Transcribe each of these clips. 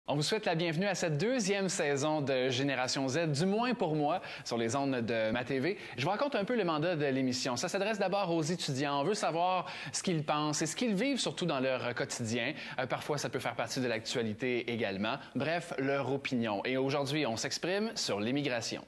On vous souhaite la bienvenue à cette deuxième saison de Génération Z, du moins pour moi, sur les ondes de ma TV. Je vous raconte un peu le mandat de l'émission. Ça s'adresse d'abord aux étudiants. On veut savoir ce qu'ils pensent et ce qu'ils vivent, surtout dans leur quotidien. Parfois, ça peut faire partie de l'actualité également. Bref, leur opinion. Et aujourd'hui, on s'exprime sur l'immigration.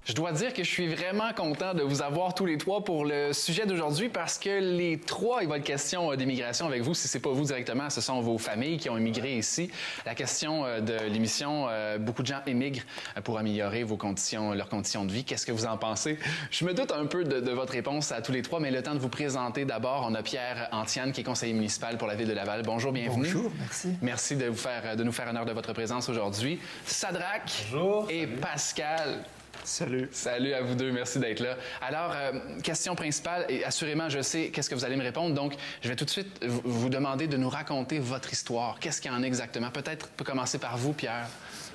Je dois dire que je suis vraiment content de vous avoir tous les trois pour le sujet d'aujourd'hui parce que les trois, il va être question d'immigration avec vous. Si c'est pas vous directement, ce sont vos familles qui ont immigré ici. La question de l'émission, beaucoup de gens émigrent pour améliorer leurs conditions de vie. Qu'est-ce que vous en pensez? Je me doute un peu de votre réponse à tous les trois, mais le temps de vous présenter d'abord, on a Pierre Antiane qui est conseiller municipal pour la Ville de Laval. Bonjour, bienvenue. Bonjour, merci. Merci de nous faire honneur de votre présence aujourd'hui. Sadrac et Pascal. Salut. Salut à vous deux, merci d'être là. Alors, question principale, et assurément, je sais qu'est-ce que vous allez me répondre, donc je vais tout de suite vous demander de nous raconter votre histoire. Qu'est-ce qu'il y en a exactement? Peut-être peut commencer par vous, Pierre.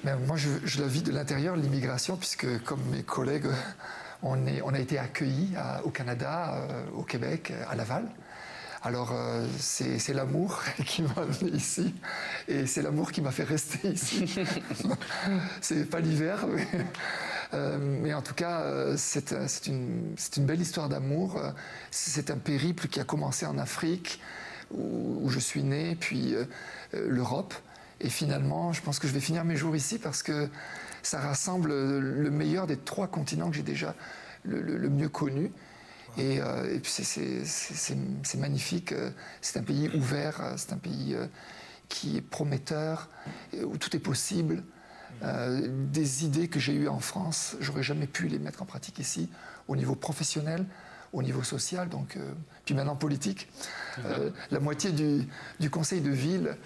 Ben, moi, je la vis de l'intérieur, l'immigration, puisque comme mes collègues, on a été accueillis au Canada, au Québec, à Laval. Alors, c'est l'amour qui m'a amené ici et c'est l'amour qui m'a fait rester ici. C'est pas l'hiver, mais en tout cas, c'est une belle histoire d'amour. C'est un périple qui a commencé en Afrique, où je suis né, puis l'Europe. Et finalement, je pense que je vais finir mes jours ici parce que ça rassemble le meilleur des trois continents que j'ai déjà le mieux connus. Et puis c'est magnifique, c'est un pays ouvert, c'est un pays qui est prometteur, où tout est possible. Des idées que j'ai eues en France, j'aurais jamais pu les mettre en pratique ici, au niveau professionnel, au niveau social, puis maintenant politique. La moitié du conseil de ville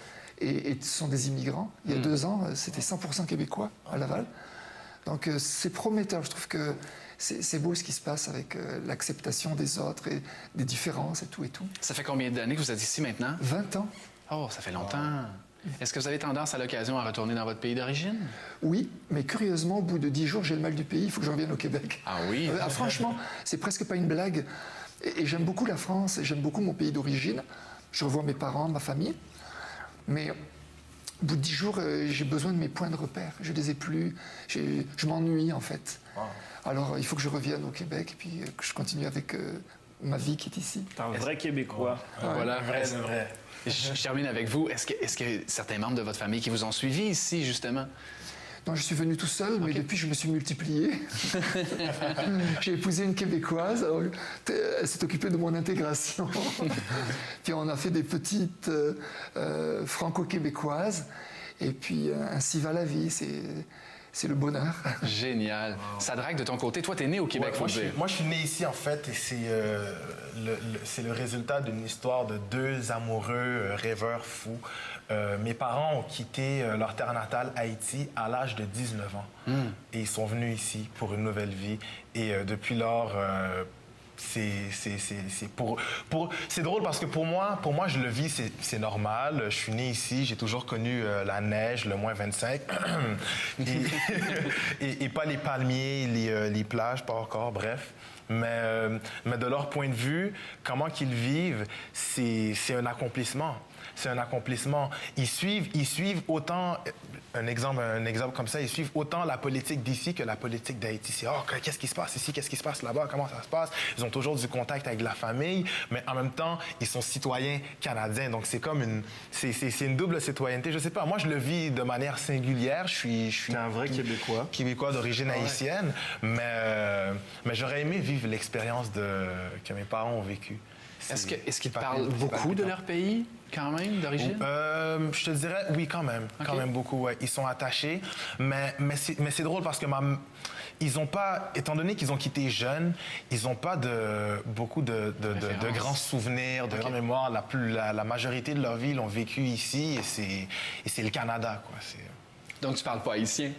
sont des immigrants. Il y a 2 ans, c'était 100% québécois à Laval. Donc c'est prometteur, je trouve que c'est beau ce qui se passe avec l'acceptation des autres et des différences et tout et tout. Ça fait combien d'années que vous êtes ici maintenant? 20 ans. Oh, ça fait longtemps. Est-ce que vous avez tendance à l'occasion à retourner dans votre pays d'origine? Oui, mais curieusement, au bout de 10 jours, j'ai le mal du pays, il faut que je revienne au Québec. Ah oui? Franchement, c'est presque pas une blague. Et j'aime beaucoup la France, et j'aime beaucoup mon pays d'origine. Je revois mes parents, ma famille. Mais au bout de 10 jours, j'ai besoin de mes points de repère. Je les ai plus. Je m'ennuie, en fait. Wow. Alors, il faut que je revienne au Québec et puis que je continue avec ma vie qui est ici. T'es un vrai Québécois. Ouais. Voilà. Vrai. Je termine avec vous. Est-ce que certains membres de votre famille qui vous ont suivi ici, justement? Non, je suis venu tout seul, mais depuis, je me suis multiplié. J'ai épousé une Québécoise, alors, elle s'est occupée de mon intégration. Puis on a fait des petites franco-québécoises, et puis ainsi va la vie, c'est le bonheur. Génial. Wow. Sadrac, de ton côté, toi, t'es né au Québec, faut dire. Moi, je suis né ici, en fait, et c'est le résultat d'une histoire de 2 amoureux rêveurs fous. Mes parents ont quitté leur terre natale, Haïti, à l'âge de 19 ans. Et ils sont venus ici pour une nouvelle vie. Et depuis lors... c'est drôle parce que pour moi je le vis, c'est normal. Je suis né ici, j'ai toujours connu la neige, le moins 25 et pas les palmiers, les plages, pas encore, bref. Mais de leur point de vue, comment qu'ils vivent, c'est un accomplissement. C'est un accomplissement. Ils suivent autant, un exemple comme ça, ils suivent autant la politique d'ici que la politique d'Haïti. C'est qu'est-ce qui se passe ici, qu'est-ce qui se passe là-bas, comment ça se passe. Ils ont toujours du contact avec la famille, mais en même temps, ils sont citoyens canadiens. Donc c'est comme une double citoyenneté. Je sais pas, moi je le vis de manière singulière. Je suis un vrai Québécois. Québécois d'origine haïtienne, mais j'aurais aimé vivre l'expérience que mes parents ont vécue. Est-ce qu'ils pas parlent c'est beaucoup de palpitant. leur pays, quand même, d'origine? Je te dirais oui, quand même. Ok. Quand même beaucoup, ouais. Ils sont attachés. Mais c'est drôle parce que ils ont pas, étant donné qu'ils ont quitté jeunes, ils n'ont pas beaucoup de Référence. grands souvenirs, de grandes mémoires. La majorité de leur vie l'ont vécu ici et c'est le Canada, quoi. Donc, tu parles pas haïtien?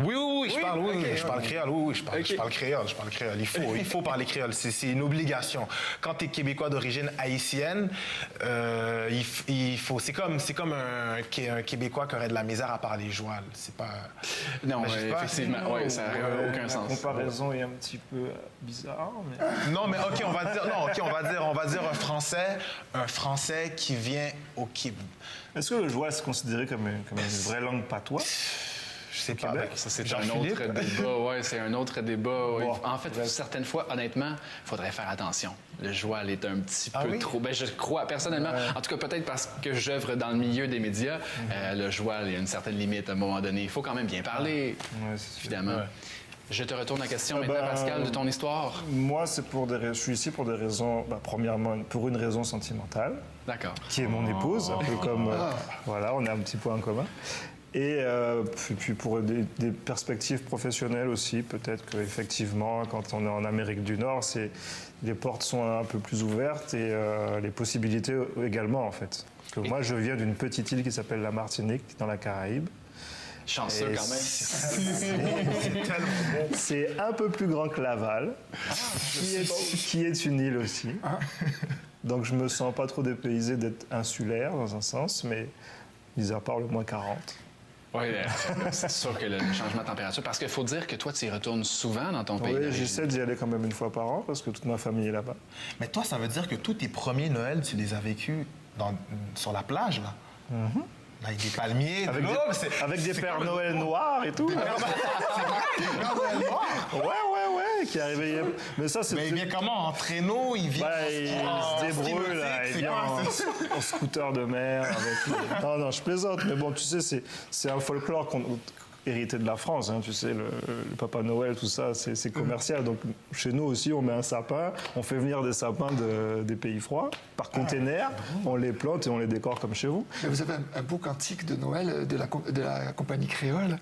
Oui, je parle, ok, je parle créole, oui, je parle Ok. créole. Il faut parler créole, c'est une obligation. Quand tu es québécois d'origine haïtienne, il faut, c'est comme un Québécois qui aurait de la misère à parler joual. C'est pas. Non, Ben, je sais pas. effectivement, ouais, ça n'a aucun La sens. comparaison est un petit peu bizarre, mais... Non, mais OK, on va dire un Français qui vient au Québec. Est-ce que le joual est considéré comme une vraie langue patois? Je sais pas. Québec, Ça, c'est un Jean-Philippe? autre débat. Oui, c'est un autre débat. Oui. Bon, En fait, bref. certaines fois, honnêtement, il faudrait faire attention. Le joual est un petit Ah peu oui? trop. Ben, je crois, personnellement, en tout cas, peut-être parce que j'œuvre dans le milieu des médias, le joual, il y a une certaine limite à un moment donné. Il faut quand même bien parler, Ouais, c'est sûr. évidemment. Ouais. Je te retourne la question Ah maintenant, ben, Pascal, de ton histoire. Moi, je suis ici pour des raisons, premièrement, pour une raison sentimentale, D'accord. qui est mon épouse, un peu comme... voilà, on a un petit point en commun. Et puis pour des perspectives professionnelles aussi, peut-être qu'effectivement, quand on est en Amérique du Nord, les portes sont un peu plus ouvertes et les possibilités également, en fait. Parce que moi, je viens d'une petite île qui s'appelle la Martinique, dans la Caraïbe. Chanceux Et quand même. C'est tellement bon. C'est un peu plus grand que Laval, qui est une île aussi. Donc je me sens pas trop dépaysé d'être insulaire dans un sens, mais mis à part le moins 40. Oui, c'est sûr que le changement de température. Parce qu'il faut dire que toi, tu y retournes souvent dans ton pays. Oui, d'origine. j'essaie d'y aller quand même une fois par an parce que toute ma famille est là-bas. Mais toi, ça veut dire que tous tes premiers Noël, tu les as vécus sur la plage, là? Avec des palmiers. Avec Non, des, mais c'est- avec des c'est Pères comme- Noël noirs et tout. Des Pères Noël noirs. Ouais, qui arrivaient. Mais ça, c'est. Mais il vient comment? En traîneau? Il vient Il en se débrouille, là. stylotique, Il c'est vient quoi? en scooter de mer. Non, je plaisante. Mais bon, tu sais, c'est un folklore hérité de la France. Hein, tu sais, le Papa Noël, tout ça, c'est commercial. Donc, chez nous aussi, on met un sapin. On fait venir des sapins des pays froids par container. On les plante et on les décore comme chez vous. Mais vous avez un beau cantique de Noël de la compagnie créole.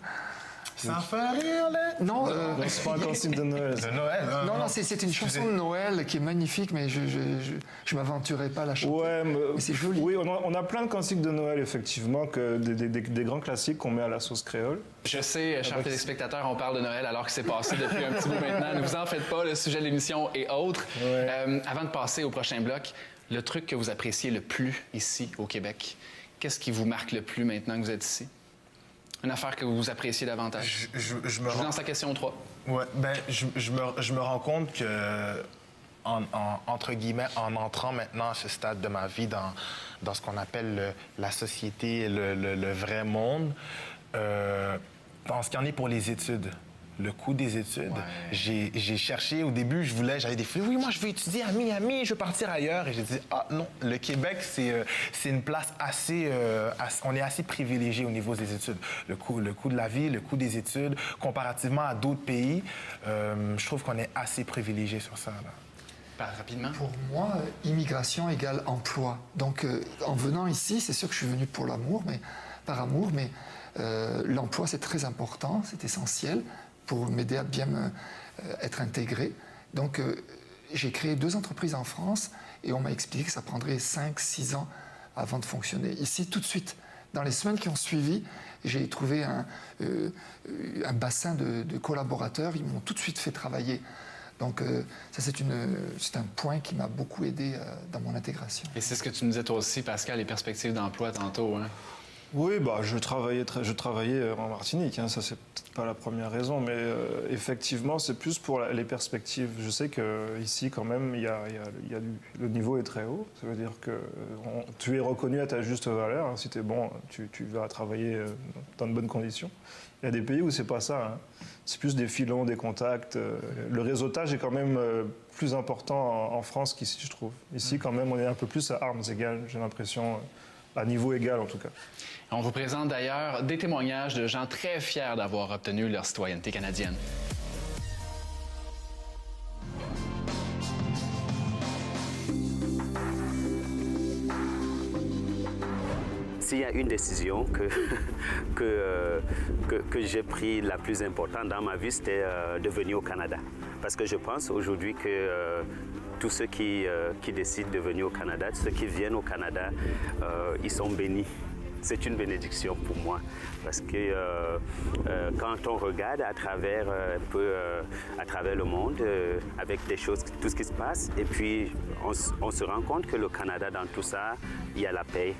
Ça fait rire, là. Non, C'est pas un consigne de Noël. De Noël, hein? non, c'est une chanson de Noël qui est magnifique, mais je ne m'aventurerai pas à la chanter. Ouais, Mais c'est joli. Oui, on a plein de cantiques de Noël, effectivement, des grands classiques qu'on met à la sauce créole. Je sais, chers téléspectateurs, on parle de Noël alors que c'est passé depuis un petit bout maintenant. Ne vous en faites pas, le sujet de l'émission est autre. Avant de passer au prochain bloc, le truc que vous appréciez le plus ici au Québec, qu'est-ce qui vous marque le plus maintenant que vous êtes ici? Une affaire que vous appréciez davantage? Je me Je vous lance la question 3. Ouais, ben, je me rends compte que, entre guillemets, en entrant maintenant à ce stade de ma vie dans ce qu'on appelle la société, le vrai monde, en ce qui en est pour les études. Le coût des études. J'ai cherché, au début, j'avais des filles, oui, moi, je veux étudier à Miami, je veux partir ailleurs. Et j'ai dit, ah non, le Québec, c'est une place on est assez privilégié au niveau des études. Le coût de la vie, le coût des études, comparativement à d'autres pays, je trouve qu'on est assez privilégié sur ça, là. Rapidement. Pour moi, immigration égale emploi. Donc, en venant ici, c'est sûr que je suis venu pour l'amour, par amour, mais l'emploi, c'est très important, c'est essentiel pour m'aider à bien être intégré. Donc, j'ai créé 2 entreprises en France et on m'a expliqué que ça prendrait 5-6 ans avant de fonctionner. Ici, tout de suite, dans les semaines qui ont suivi, j'ai trouvé un bassin de collaborateurs. Ils m'ont tout de suite fait travailler. Donc, ça, c'est un point qui m'a beaucoup aidé dans mon intégration. Et c'est ce que tu nous disais toi aussi, Pascal, les perspectives d'emploi tantôt. Hein? Oui, je travaillais en Martinique, hein, ça c'est peut-être pas la première raison, mais effectivement c'est plus pour les perspectives. Je sais qu'ici quand même, le niveau est très haut, ça veut dire que tu es reconnu à ta juste valeur, hein, si tu es bon, tu vas travailler dans de bonnes conditions. Il y a des pays où c'est pas ça, hein. C'est plus des filons, des contacts. Le réseautage est quand même plus important en France qu'ici, je trouve. Ici quand même, on est un peu plus à armes égales, j'ai l'impression, à niveau égal en tout cas. On vous présente d'ailleurs des témoignages de gens très fiers d'avoir obtenu leur citoyenneté canadienne. s'il y a une décision que j'ai prise la plus importante dans ma vie, c'était de venir au Canada. Parce que je pense aujourd'hui que tous ceux qui décident de venir au Canada, ceux qui viennent au Canada, ils sont bénis. C'est une bénédiction pour moi parce que quand on regarde à travers un peu à travers le monde avec des choses, tout ce qui se passe, et puis on se rend compte que le Canada, dans tout ça, il y a la paix,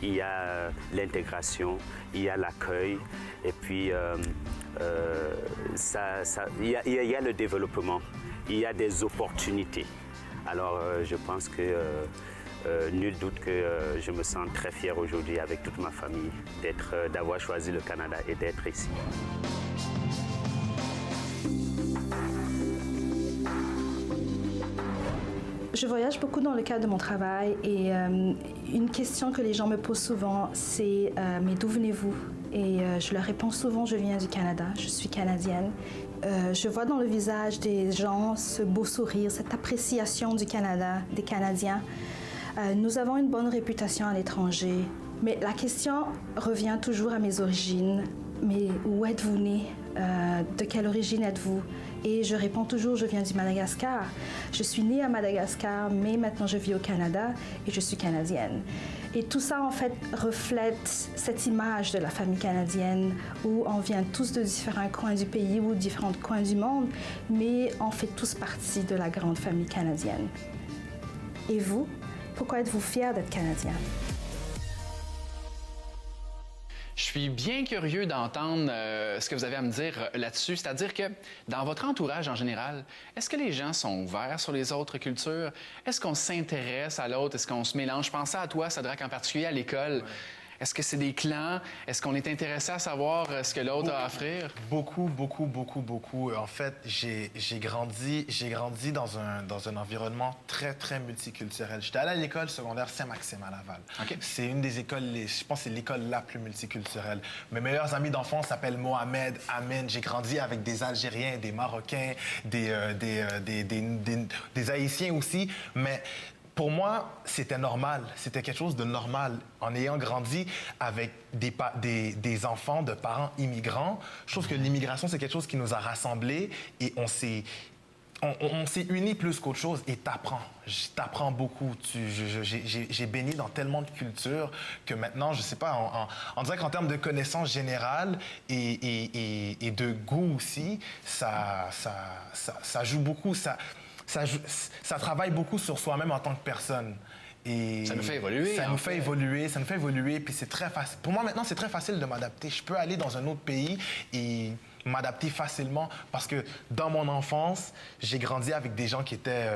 il y a l'intégration, il y a l'accueil, et puis il y a le développement, il y a des opportunités. Alors je pense que nul doute que je me sens très fier aujourd'hui avec toute ma famille d'avoir choisi le Canada et d'être ici. Je voyage beaucoup dans le cadre de mon travail et une question que les gens me posent souvent, c'est « Mais d'où venez-vous » Et je leur réponds souvent « Je viens du Canada, je suis canadienne ». Je vois dans le visage des gens ce beau sourire, cette appréciation du Canada, des Canadiens. Nous avons une bonne réputation à l'étranger, mais la question revient toujours à mes origines. Mais où êtes-vous né? De quelle origine êtes-vous? Et je réponds toujours, je viens du Madagascar. Je suis née à Madagascar, mais maintenant je vis au Canada et je suis canadienne. Et tout ça, en fait, reflète cette image de la famille canadienne où on vient tous de différents coins du pays ou différents coins du monde, mais on fait tous partie de la grande famille canadienne. Et vous, pourquoi êtes-vous fiers d'être canadien? Je suis bien curieux d'entendre ce que vous avez à me dire là-dessus. C'est-à-dire que dans votre entourage en général, est-ce que les gens sont ouverts sur les autres cultures? Est-ce qu'on s'intéresse à l'autre? Est-ce qu'on se mélange? Je pensais à toi, Sadraque, en particulier à l'école. Ouais. Est-ce que c'est des clans? Est-ce qu'on est intéressé à savoir ce que l'autre a à offrir? Beaucoup, beaucoup, beaucoup, beaucoup. En fait, j'ai grandi dans un environnement très, très multiculturel. J'étais allé à l'école secondaire Saint-Maxime à Laval. Okay. C'est une des écoles, je pense que c'est l'école la plus multiculturelle. Mes meilleurs amis d'enfance s'appellent Mohamed, Amin. J'ai grandi avec des Algériens, des Marocains, des Haïtiens aussi, mais... Pour moi, c'était normal. C'était quelque chose de normal. En ayant grandi avec des enfants de parents immigrants, je trouve que l'immigration, c'est quelque chose qui nous a rassemblés et on s'est unis plus qu'autre chose et t'apprends beaucoup. J'ai baigné dans tellement de cultures que maintenant, je sais pas, on dirait qu'en termes de connaissances générales et de goût aussi, ça joue beaucoup. Ça travaille beaucoup sur soi-même en tant que personne. Et ça nous fait évoluer. Ça nous fait évoluer, puis c'est très facile. Pour moi, maintenant, c'est très facile de m'adapter. Je peux aller dans un autre pays et m'adapter facilement parce que dans mon enfance, j'ai grandi avec des gens qui étaient...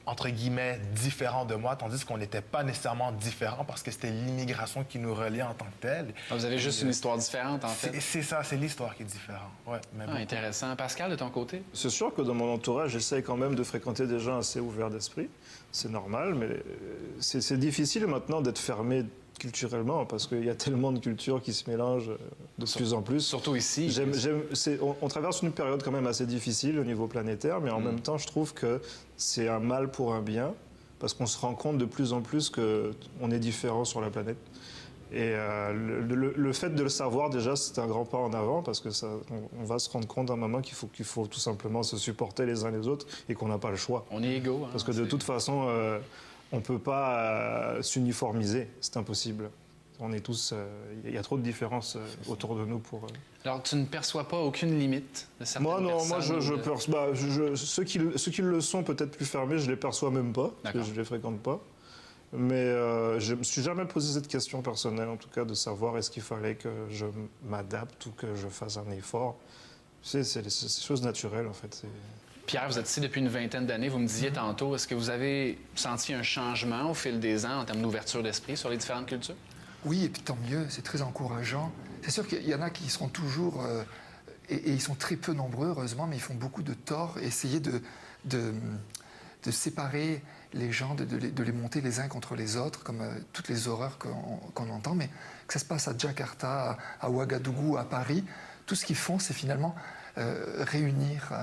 entre guillemets, différents de moi, tandis qu'on n'était pas nécessairement différents parce que c'était l'immigration qui nous reliait en tant que telle. Vous avez juste une histoire différente, en fait. C'est ça, c'est l'histoire qui est différente. Ouais, intéressant. Pascal, de ton côté? C'est sûr que dans mon entourage, j'essaie quand même de fréquenter des gens assez ouverts d'esprit. C'est normal, mais c'est difficile maintenant d'être fermé culturellement, parce qu'il y a tellement de cultures qui se mélangent de plus en plus. Surtout ici. On traverse une période quand même assez difficile au niveau planétaire, mais en même temps, je trouve que c'est un mal pour un bien, parce qu'on se rend compte de plus en plus qu'on est différents sur la planète. Et le fait de le savoir, déjà, c'est un grand pas en avant, parce que on va se rendre compte à un moment qu'il faut tout simplement se supporter les uns les autres et qu'on n'a pas le choix. On est égaux. Parce que de toute façon... on ne peut pas s'uniformiser, c'est impossible. On est tous... Il y a trop de différences autour de nous pour... Alors, tu ne perçois pas aucune limite de certaines personnes? Moi, ceux qui le sont peut-être plus fermés, je ne les perçois même pas, parce que je ne les fréquente pas. Mais je ne me suis jamais posé cette question personnelle, en tout cas, de savoir est-ce qu'il fallait que je m'adapte ou que je fasse un effort. C'est des choses naturelles, en fait. Pierre, vous êtes ici depuis une vingtaine d'années. Vous me disiez tantôt, est-ce que vous avez senti un changement au fil des ans en termes d'ouverture d'esprit sur les différentes cultures? Oui, et puis tant mieux, c'est très encourageant. C'est sûr qu'il y en a qui seront toujours, et ils sont très peu nombreux, heureusement, mais ils font beaucoup de tort. Essayer de séparer les gens, de les monter les uns contre les autres, comme toutes les horreurs qu'on entend, mais que ça se passe à Jakarta, à Ouagadougou, à Paris, tout ce qu'ils font, c'est finalement réunir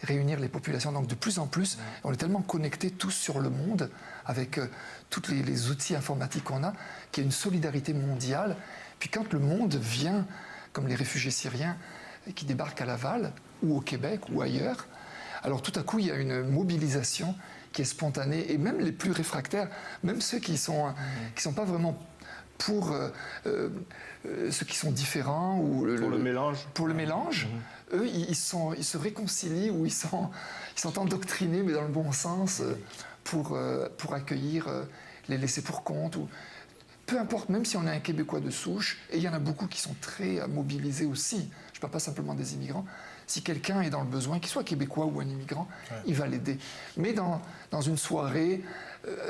réunir les populations. Donc de plus en plus, on est tellement connectés tous sur le monde avec tous les outils informatiques qu'on a, qu'il y a une solidarité mondiale. Puis quand le monde vient, comme les réfugiés syriens qui débarquent à Laval, ou au Québec, ou ailleurs, alors tout à coup, il y a une mobilisation qui est spontanée, et même les plus réfractaires, même ceux qui sont pas vraiment pour ceux qui sont différents ou Pour le mélange. Pour le mélange, eux, ils se réconcilient ou ils sont endoctrinés, mais dans le bon sens, pour accueillir les laissés pour compte. Ou, peu importe, même si on est un Québécois de souche, et il y en a beaucoup qui sont très mobilisés aussi, je ne parle pas simplement des immigrants, si quelqu'un est dans le besoin, qu'il soit québécois ou un immigrant, il va l'aider. Mais dans une soirée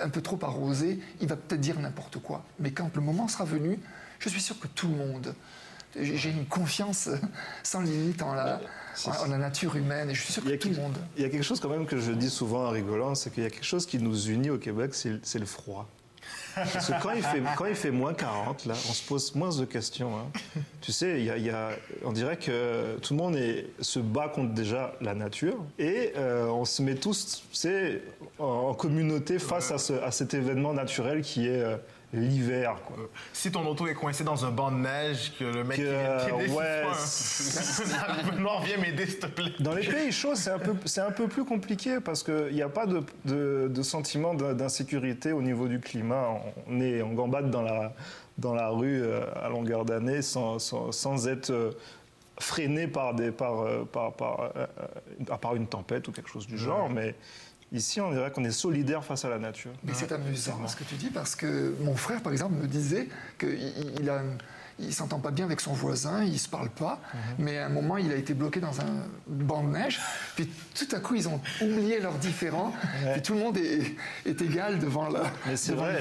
un peu trop arrosée, il va peut-être dire n'importe quoi. Mais quand le moment sera venu, je suis sûr que tout le monde... J'ai une confiance sans limite en la nature humaine, et je suis sûr que tout le monde... Il y a quelque chose quand même que je dis souvent en rigolant, c'est qu'il y a quelque chose qui nous unit au Québec, c'est le froid. Parce que quand il fait moins 40, là, on se pose moins de questions. Hein. Tu sais, on dirait que tout le monde se bat contre déjà la nature et on se met tous, tu sais, en communauté face à cet événement naturel qui est l'hiver, quoi. Si ton auto est coincé dans un banc de neige, que le mec qui vient t'aider, non, viens m'aider, s'il te plaît. Dans les pays chauds, c'est un peu plus compliqué parce qu'il n'y a pas de sentiment d'insécurité au niveau du climat. On gambade dans la rue à longueur d'année sans être freiné par une tempête ou quelque chose du genre. Mais ici, on dirait qu'on est solidaire face à la nature. Mais c'est amusant ce que tu dis, parce que mon frère, par exemple, me disait qu'il ne s'entend pas bien avec son voisin, il ne se parle pas, mais à un moment, il a été bloqué dans un banc de neige, puis tout à coup, ils ont oublié leurs différends, puis tout le monde est égal devant l'hiver. Mais c'est vrai,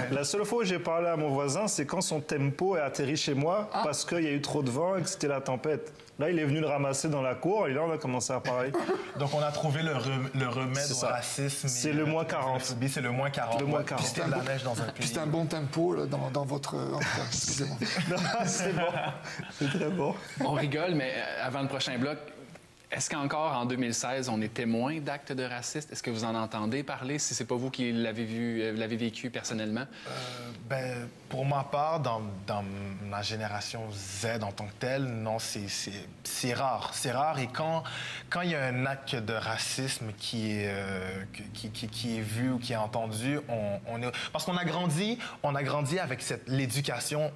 la seule fois où j'ai parlé à mon voisin, c'est quand son tempo est atterri chez moi, parce qu'il y a eu trop de vent et que c'était la tempête. Là, il est venu le ramasser dans la cour et là, on a commencé à parler. Donc, on a trouvé le remède au racisme. C'est le moins 40. C'est le moins 40. Le moins 40. Puis c'était de la neige dans un pays. Puis c'était un bon tempo là, dans votre... Excusez-moi. Non, c'est bon. C'est très bon. On rigole, mais avant le prochain bloc, est-ce qu'encore en 2016, on est témoin d'actes de racisme? Est-ce que vous en entendez parler, si c'est pas vous qui l'avez vécu personnellement? Pour ma part, dans ma génération Z en tant que telle, non, c'est rare. C'est rare. Et quand il y a un acte de racisme qui est vu ou qui est entendu, parce qu'on a grandi avec l'éducation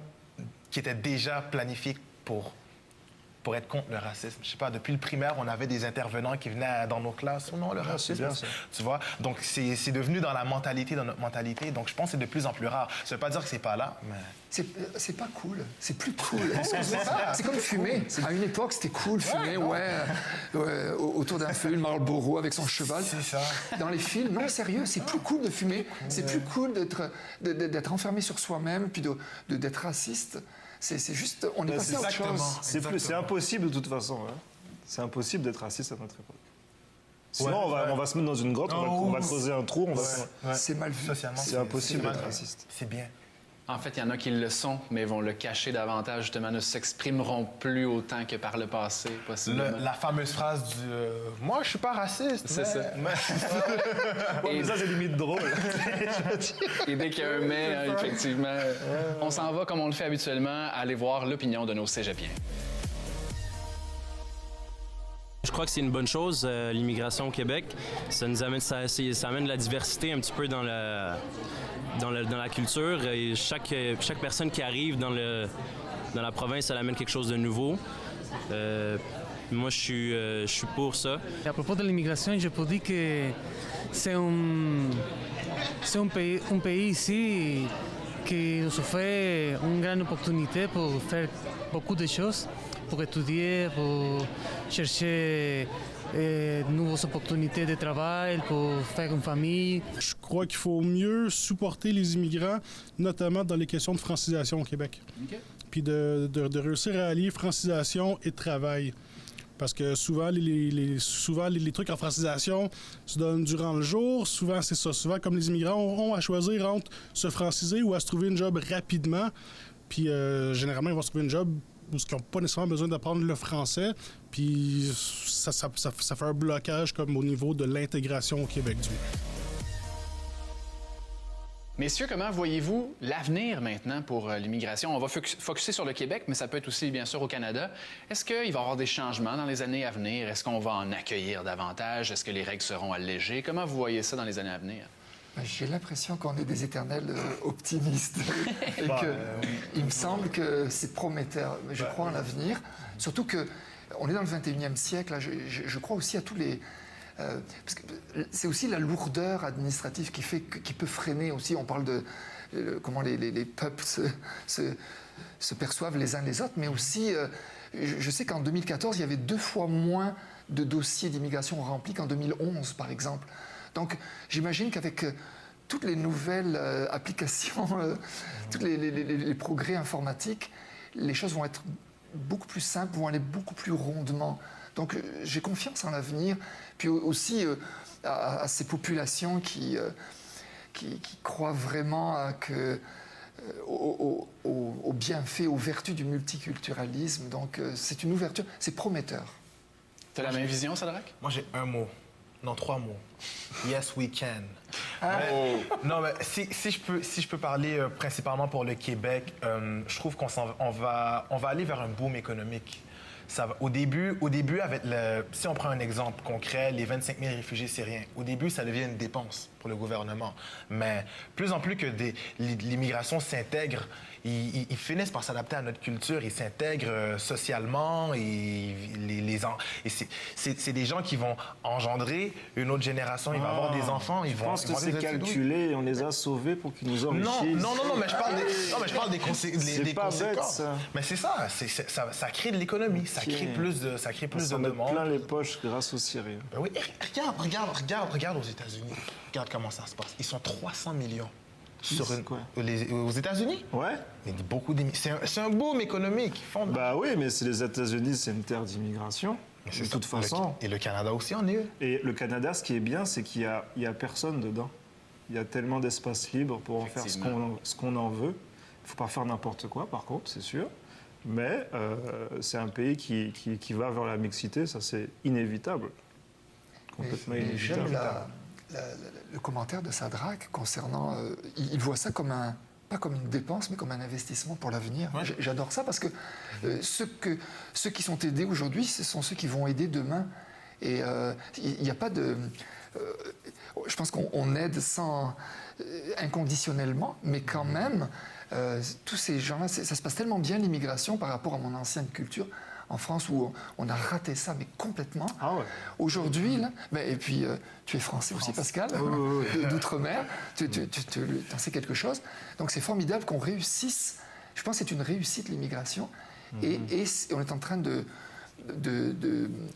qui était déjà planifiée pour être contre le racisme. Je sais pas, depuis le primaire, on avait des intervenants qui venaient dans nos classes. Oh non, le racisme, bien, ça. Tu vois? Donc, c'est devenu dans notre mentalité. Donc, je pense que c'est de plus en plus rare. Ça veut pas dire que c'est pas là, mais... C'est pas cool. C'est plus cool. C'est comme fumer. À une époque, c'était cool, fumer, autour d'un feu, le Marlboro avec son cheval. C'est ça. Dans les films, non, sérieux, c'est plus cool de fumer. C'est plus cool d'être enfermé sur soi-même, puis d'être raciste. C'est juste, on est passé à autre chose. C'est impossible de toute façon. Hein. C'est impossible d'être raciste à notre époque. Sinon, on va se mettre dans une grotte, on va creuser un trou. C'est mal vu. Socialement, c'est impossible d'être raciste. C'est bien. En fait, il y en a qui le sont, mais vont le cacher davantage, justement, ne s'exprimeront plus autant que par le passé, possiblement. La fameuse phrase du « Moi, je suis pas raciste. » C'est ça. Mais ça, c'est limite drôle. Et dès qu'il y a un « mais », effectivement, on s'en va, comme on le fait habituellement, aller voir l'opinion de nos cégepiens. Je crois que c'est une bonne chose, l'immigration au Québec. Ça nous amène, ça amène de la diversité un petit peu dans la culture. Et chaque personne qui arrive dans la province, elle amène quelque chose de nouveau. Moi, je suis pour ça. À propos de l'immigration, je peux dire que c'est un pays ici qui nous offre une grande opportunité pour faire beaucoup de choses, pour étudier, pour chercher de nouvelles opportunités de travail, pour faire une famille. Je crois qu'il faut mieux supporter les immigrants, notamment dans les questions de francisation au Québec. Okay. Puis de réussir à allier francisation et travail. Parce que souvent, les trucs en francisation se donnent durant le jour. Souvent, c'est ça. Souvent, comme les immigrants ont à choisir entre se franciser ou à se trouver une job rapidement. Puis généralement, ils vont se trouver une job où ils n'ont pas nécessairement besoin d'apprendre le français, puis ça fait un blocage comme au niveau de l'intégration au Québec. Messieurs, comment voyez-vous l'avenir maintenant pour l'immigration? On va focusser sur le Québec, mais ça peut être aussi, bien sûr, au Canada. Est-ce qu'il va y avoir des changements dans les années à venir? Est-ce qu'on va en accueillir davantage? Est-ce que les règles seront allégées? Comment vous voyez ça dans les années à venir? J'ai l'impression qu'on est des éternels optimistes. Et il me semble que c'est prometteur. Je crois en l'avenir. Surtout qu'on est dans le 21e siècle. Là, je crois aussi à tous les... parce que c'est aussi la lourdeur administrative qui peut freiner aussi. On parle de comment les peuples se perçoivent les uns les autres, mais aussi, je sais qu'en 2014, il y avait 2 fois moins de dossiers d'immigration remplis qu'en 2011, par exemple. Donc, j'imagine qu'avec toutes les nouvelles applications, tous les progrès informatiques, les choses vont être beaucoup plus simples, vont aller beaucoup plus rondement. Donc, j'ai confiance en l'avenir, puis aussi à ces populations qui croient vraiment aux bienfaits, aux vertus du multiculturalisme. Donc, c'est une ouverture, c'est prometteur. Tu as la même vision, Sadraque? Moi, j'ai un mot. Non, 3 mots. Yes, we can. Non, mais si je peux parler principalement pour le Québec, je trouve qu'on va aller vers un boom économique. Au début, avec si on prend un exemple concret, les 25 000 réfugiés syriens, au début, ça devient une dépense pour le gouvernement. Mais plus en plus que l'immigration s'intègre, ils finissent par s'adapter à notre culture, ils s'intègrent socialement et c'est des gens qui vont engendrer une autre génération, ils vont avoir des enfants, je pense que c'est calculé, on les a sauvés pour qu'ils nous enrichissent. Non, mais je parle des conséquences. Ça. Mais c'est ça, ça crée de l'économie, ça crée plus de demande. Plein les poches grâce aux Syriens. Ben oui, regarde aux États-Unis. Regarde comment ça se passe. Ils sont 300 millions. Aux États-Unis? Ouais. C'est un boom économique. Bah oui, mais si les États-Unis, c'est une terre d'immigration, de toute façon. Et le Canada aussi en est. Et le Canada, ce qui est bien, c'est qu'il y a personne dedans. Il y a tellement d'espace libre pour en faire ce qu'on en veut. Il ne faut pas faire n'importe quoi, par contre, c'est sûr. Mais c'est un pays qui va vers la mixité, ça c'est inévitable. Complètement inévitable. J'aime le commentaire de Sadraque concernant... il voit ça comme pas comme une dépense, mais comme un investissement pour l'avenir. Ouais. J'adore ça parce que ceux qui sont aidés aujourd'hui, ce sont ceux qui vont aider demain. Et il n'y a pas de... je pense qu'on aide inconditionnellement, mais quand même, tous ces gens-là, ça se passe tellement bien l'immigration par rapport à mon ancienne culture en France où on a raté ça, mais complètement. Ah ouais. Aujourd'hui, là, et puis tu es français aussi, Pascal, d'outre-mer, tu en sais quelque chose. Donc c'est formidable qu'on réussisse. Je pense que c'est une réussite l'immigration, et on est en train de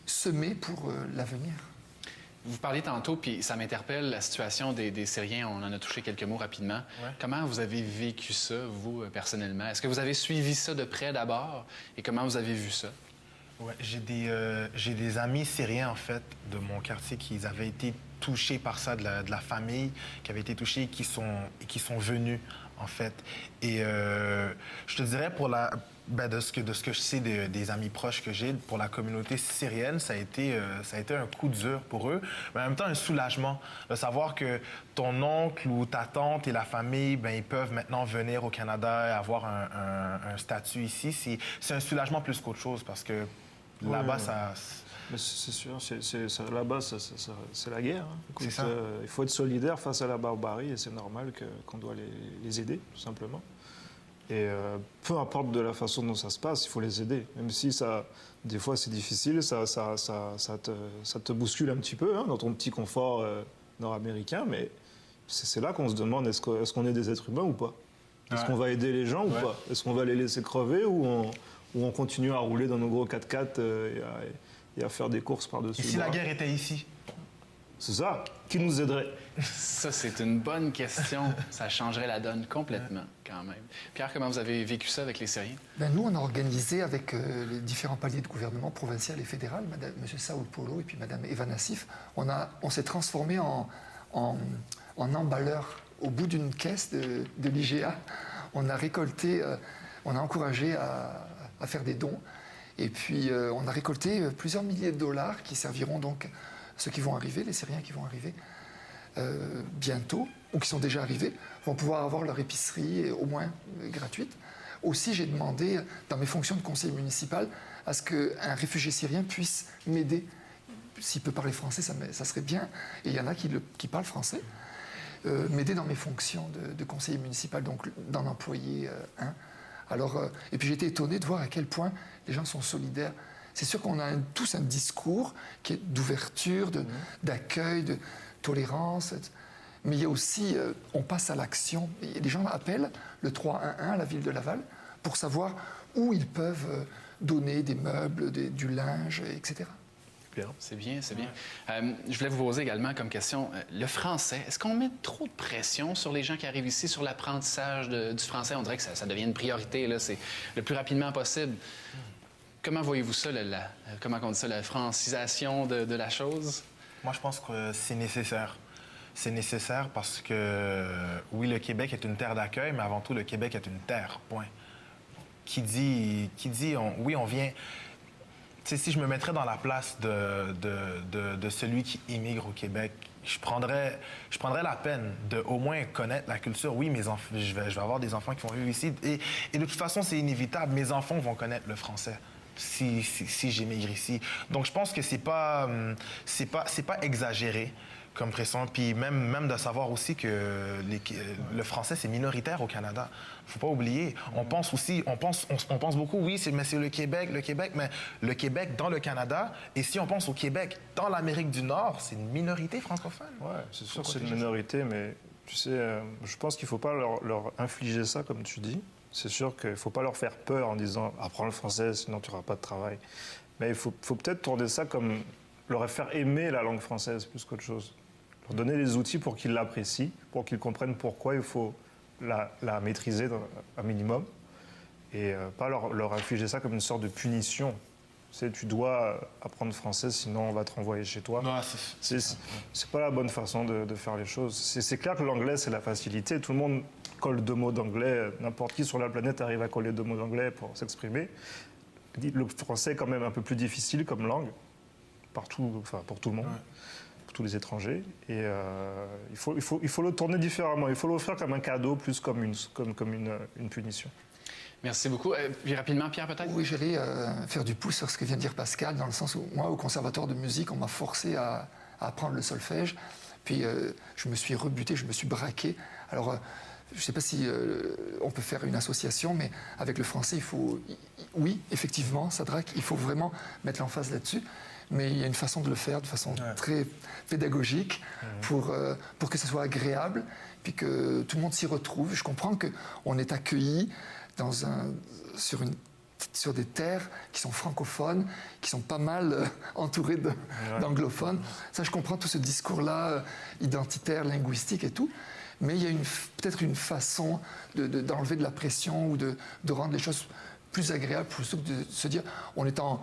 semer pour l'avenir. Vous parliez tantôt, puis ça m'interpelle, la situation des Syriens. On en a touché quelques mots rapidement. Ouais. Comment vous avez vécu ça, vous, personnellement? Est-ce que vous avez suivi ça de près d'abord? Et comment vous avez vu ça? Ouais, j'ai des amis syriens, en fait, de mon quartier qui avaient été touchés par ça, de la famille, qui avaient été touchés et qui sont venus, en fait. Et je te dirais, de ce que je sais des amis proches que j'ai, pour la communauté syrienne, ça a été un coup dur pour eux, mais en même temps un soulagement de savoir que ton oncle ou ta tante et la famille, ils peuvent maintenant venir au Canada et avoir un statut ici. C'est un soulagement plus qu'autre chose parce que là-bas, ça... Mais c'est sûr, là-bas, c'est la guerre. Hein. Écoute, c'est ça. Il faut être solidaire face à la barbarie et c'est normal qu'on doit les aider, tout simplement. Et peu importe de la façon dont ça se passe, il faut les aider. Même si des fois c'est difficile, ça te bouscule un petit peu dans ton petit confort nord-américain, mais c'est là qu'on se demande est-ce qu'on est des êtres humains ou pas? Est-ce qu'on va aider les gens ou pas? Est-ce qu'on va les laisser crever ou on continue à rouler dans nos gros 4x4 et à faire des courses par-dessus? Et si la guerre était ici? C'est ça. Qui nous aiderait? Ça, c'est une bonne question. Ça changerait la donne complètement, quand même. Pierre, comment vous avez vécu ça avec les Syriens? Nous, on a organisé avec les différents paliers de gouvernement provincial et fédéral, M. Saoul Polo et puis Mme Eva Nassif, on s'est transformé en emballeur. Au bout d'une caisse de l'IGA, on a récolté, on a encouragé à faire des dons. Et puis, on a récolté plusieurs milliers de dollars qui serviront donc à ceux qui vont arriver, les Syriens qui vont arriver bientôt, ou qui sont déjà arrivés, vont pouvoir avoir leur épicerie au moins gratuite. Aussi, j'ai demandé, dans mes fonctions de conseiller municipal, à ce qu'un réfugié syrien puisse m'aider. S'il peut parler français, ça serait bien. Et il y en a qui parlent français. M'aider dans mes fonctions de conseiller municipal, donc d'en employer un. Alors, et puis j'ai été étonné de voir à quel point les gens sont solidaires. C'est sûr qu'on a tous un discours qui est d'ouverture, d'accueil, de tolérance, mais il y a aussi, on passe à l'action. Les gens appellent le 311 à la ville de Laval pour savoir où ils peuvent donner des meubles, du linge, etc. C'est bien, c'est bien. Je voulais vous poser également comme question, le français, est-ce qu'on met trop de pression sur les gens qui arrivent ici, sur l'apprentissage du français? On dirait que ça devient une priorité, là, c'est le plus rapidement possible. Comment voyez-vous ça, comment on dit ça, la francisation de la chose? Moi, je pense que c'est nécessaire. C'est nécessaire parce que, oui, le Québec est une terre d'accueil, mais avant tout, le Québec est une terre, point. Qui dit oui, on vient... Tu sais, si je me mettrais dans la place de celui qui immigre au Québec, je prendrais la peine de au moins connaître la culture. Oui, je vais avoir des enfants qui vont vivre ici. Et de toute façon, c'est inévitable. Mes enfants vont connaître le français si j'émigre ici. Donc, je pense que c'est pas exagéré comme pression. Puis même de savoir aussi que le français, c'est minoritaire au Canada. Faut pas oublier. On pense beaucoup, oui, mais c'est le Québec, mais le Québec dans le Canada. Et si on pense au Québec dans l'Amérique du Nord, c'est une minorité francophone. Oui, c'est sûr que c'est une minorité, mais tu sais, je pense qu'il faut pas leur infliger ça, comme tu dis. C'est sûr qu'il faut pas leur faire peur en disant « apprends le français, sinon tu n'auras pas de travail ». Mais il faut peut-être tourner ça comme leur faire aimer la langue française plus qu'autre chose. Leur donner les outils pour qu'ils l'apprécient, pour qu'ils comprennent pourquoi il faut la maîtriser un minimum, et pas leur infliger ça comme une sorte de punition. Tu sais, tu dois apprendre français, sinon on va te renvoyer chez toi. Non, c'est pas la bonne façon de faire les choses. C'est clair que l'anglais, c'est la facilité. Tout le monde colle 2 mots d'anglais. N'importe qui sur la planète arrive à coller 2 mots d'anglais pour s'exprimer. Le français est quand même un peu plus difficile comme langue, partout, enfin pour tout le monde. Ouais. Tous les étrangers, et il faut le tourner différemment. Il faut l'offrir comme un cadeau, plus comme une punition. Merci beaucoup. Puis rapidement, Pierre, peut-être? Oui, j'allais faire du pouce sur ce que vient de dire Pascal, dans le sens où, moi, au conservatoire de musique, on m'a forcé à apprendre le solfège, puis je me suis rebuté, je me suis braqué. Alors, je ne sais pas si on peut faire une association, mais avec le français, oui, effectivement, Sadraque, il faut vraiment mettre l'emphase là-dessus. Mais il y a une façon de le faire, de façon très pédagogique, pour que ce soit agréable, puis que tout le monde s'y retrouve. Je comprends qu'on est accueilli sur des terres qui sont francophones, qui sont pas mal entourées d'anglophones. Ça, je comprends tout ce discours-là, identitaire, linguistique et tout. Mais il y a peut-être une façon d'enlever de la pression ou de rendre les choses plus agréables, plutôt que de se dire on est dans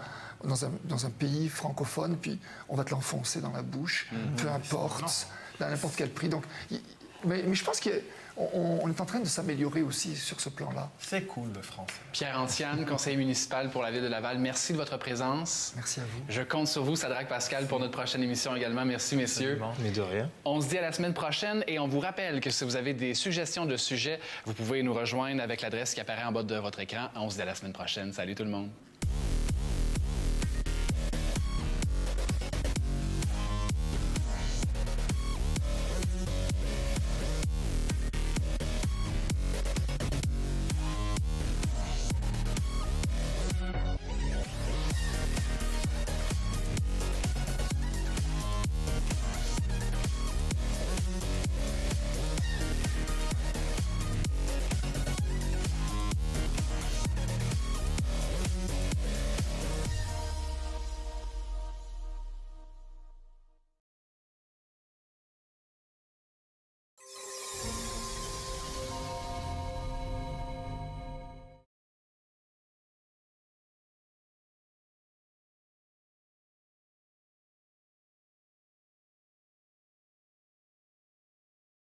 un pays francophone, puis on va te l'enfoncer dans la bouche, peu importe, à n'importe quel prix. Donc, mais je pense qu'on est en train de s'améliorer aussi sur ce plan-là. C'est cool, le français. Pierre Antiane, conseiller municipal pour la Ville de Laval, merci de votre présence. Merci à vous. Je compte sur vous, Sadraque Pascal, pour notre prochaine émission également. Merci, messieurs. Mais de rien. On se dit à la semaine prochaine, et on vous rappelle que si vous avez des suggestions de sujets, vous pouvez nous rejoindre avec l'adresse qui apparaît en bas de votre écran. On se dit à la semaine prochaine. Salut tout le monde.